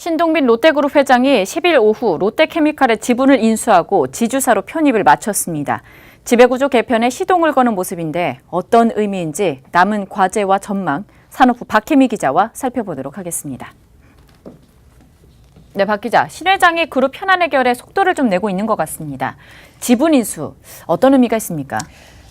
신동빈 롯데그룹 회장이 10일 오후 롯데케미칼의 지분을 인수하고 지주사로 편입을 마쳤습니다. 지배구조 개편에 시동을 거는 모습인데 어떤 의미인지 남은 과제와 전망, 산업부 박혜미 기자와 살펴보도록 하겠습니다. 네, 박 기자, 신 회장이 그룹 현안 해결에 속도를 좀 내고 있는 것 같습니다. 지분 인수, 어떤 의미가 있습니까?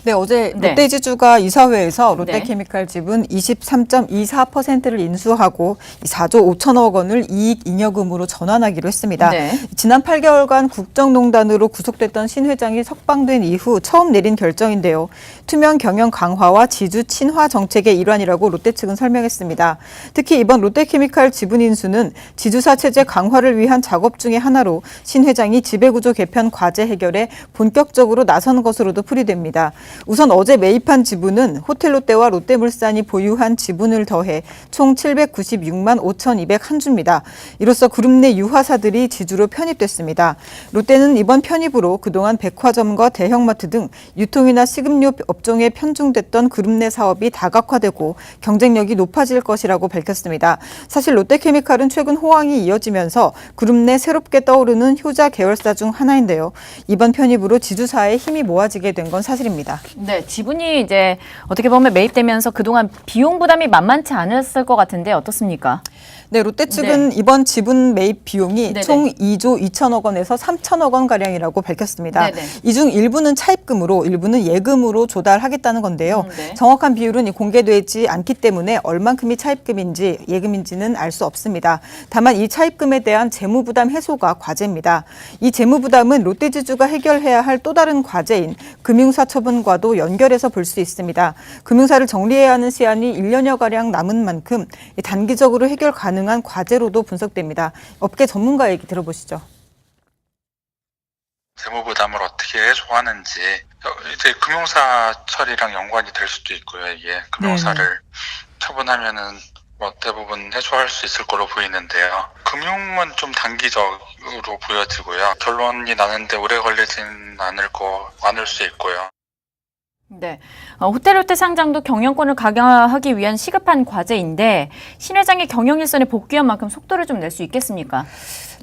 네, 어제 롯데지주가 이사회에서 롯데케미칼 지분 23.24%를 인수하고 4조 5천억 원을 이익 잉여금으로 전환하기로 했습니다. 지난 8개월간 국정농단으로 구속됐던 신 회장이 석방된 이후 처음 내린 결정인데요. 투명 경영 강화와 지주 친화 정책의 일환이라고 롯데 측은 설명했습니다. 특히 이번 롯데케미칼 지분 인수는 지주사 체제 강화를 위한 작업 중의 하나로 신 회장이 지배구조 개편 과제 해결에 본격적으로 나선 것으로도 풀이됩니다. 우선 어제 매입한 지분은 호텔롯데와 롯데물산이 보유한 지분을 더해 총 796만 5,201주입니다. 이로써 그룹 내 유화사들이 지주로 편입됐습니다. 롯데는 이번 편입으로 그동안 백화점과 대형마트 등 유통이나 식음료 업종에 편중됐던 그룹 내 사업이 다각화되고 경쟁력이 높아질 것이라고 밝혔습니다. 사실 롯데케미칼은 최근 호황이 이어지면서 그룹 내 새롭게 떠오르는 효자 계열사 중 하나인데요. 이번 편입으로 지주사의 힘이 모아지게 된 건 사실입니다. 네, 지분이 이제 어떻게 보면 매입되면서 그동안 비용 부담이 만만치 않았을 것 같은데 어떻습니까? 네, 롯데 측은 이번 지분 매입 비용이 총 2조 2천억 원에서 3천억 원가량이라고 밝혔습니다. 이 중 일부는 차입금으로 일부는 예금으로 조달하겠다는 건데요. 정확한 비율은 공개되지 않기 때문에 얼만큼이 차입금인지 예금인지는 알 수 없습니다. 다만 이 차입금에 대한 재무부담 해소가 과제입니다. 이 재무부담은 롯데지주가 해결해야 할 또 다른 과제인 금융사 처분과도 연결해서 볼 수 있습니다. 금융사를 정리해야 하는 시한이 1년여가량 남은 만큼 단기적으로 해결 가능한 과제로도 분석됩니다. 업계 전문가 얘기 들어보시죠. 재무 부담을 어떻게 해소하는지 이제 금융사 처리랑 연관이 될 수도 있고요. 이게 금융사를 처분하면은 뭐 대부분 해소할 수 있을 거로 보이는데요. 금융은 좀 단기적으로 보여지고요. 결론이 나는데 오래 걸리진 않을 수 있고요. 네, 호텔롯데 상장도 경영권을 강화하기 위한 시급한 과제인데 신 회장이 경영 일선에 복귀한 만큼 속도를 좀 낼 수 있겠습니까?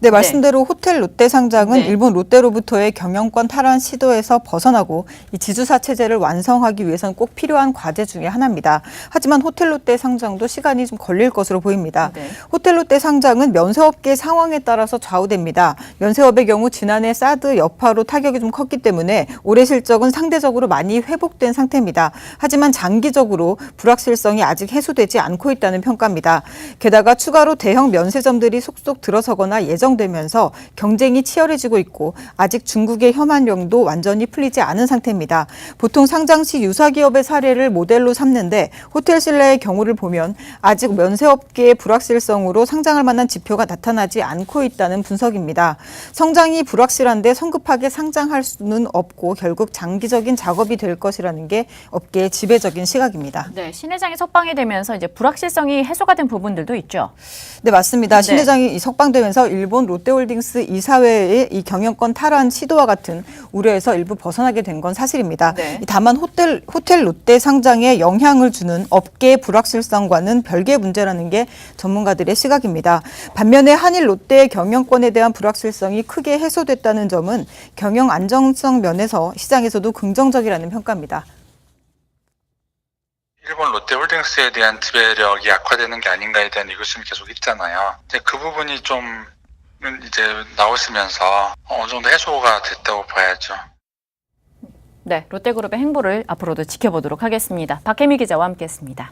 네, 말씀대로 호텔롯데 상장은 일본 롯데로부터의 경영권 탈환 시도에서 벗어나고 이 지주사 체제를 완성하기 위해서는 꼭 필요한 과제 중에 하나입니다. 하지만 호텔롯데 상장도 시간이 좀 걸릴 것으로 보입니다. 호텔롯데 상장은 면세업계 상황에 따라서 좌우됩니다. 면세업의 경우 지난해 사드 여파로 타격이 좀 컸기 때문에 올해 실적은 상대적으로 많이 회복된 상태입니다. 하지만 장기적으로 불확실성이 아직 해소되지 않고 있다는 평가입니다. 게다가 추가로 대형 면세점들이 속속 들어서거나 예정되면서 경쟁이 치열해지고 있고 아직 중국의 혐한령도 완전히 풀리지 않은 상태입니다. 보통 상장 시 유사기업의 사례를 모델로 삼는데 호텔신라의 경우를 보면 아직 면세업계의 불확실성으로 상장할 만한 지표가 나타나지 않고 있다는 분석입니다. 성장이 불확실한데 성급하게 상장할 수는 없고 결국 장기적인 작업이 될 것이라는 게 업계의 지배적인 시각입니다. 네, 신 회장이 석방이 되면서 이제 불확실성이 해소가 된 부분들도 있죠. 네, 맞습니다. 신 회장이 석방되면서 일본 롯데홀딩스 이사회의 이 경영권 탈환 시도와 같은 우려에서 일부 벗어나게 된 건 사실입니다. 다만 호텔 롯데 상장에 영향을 주는 업계의 불확실성과는 별개의 문제라는 게 전문가들의 시각입니다. 반면에 한일 롯데의 경영권에 대한 불확실성이 크게 해소됐다는 점은 경영 안정성 면에서 시장에서도 긍정적이라는 평가입니다. 일본 롯데홀딩스에 대한 지배력이 악화되는 게 아닌가에 대한 의구심이 계속 있잖아요. 이제 그 부분이 좀 이제 나오시면서 어느 정도 해소가 됐다고 봐야죠. 네, 롯데그룹의 행보를 앞으로도 지켜보도록 하겠습니다. 박혜미 기자와 함께했습니다.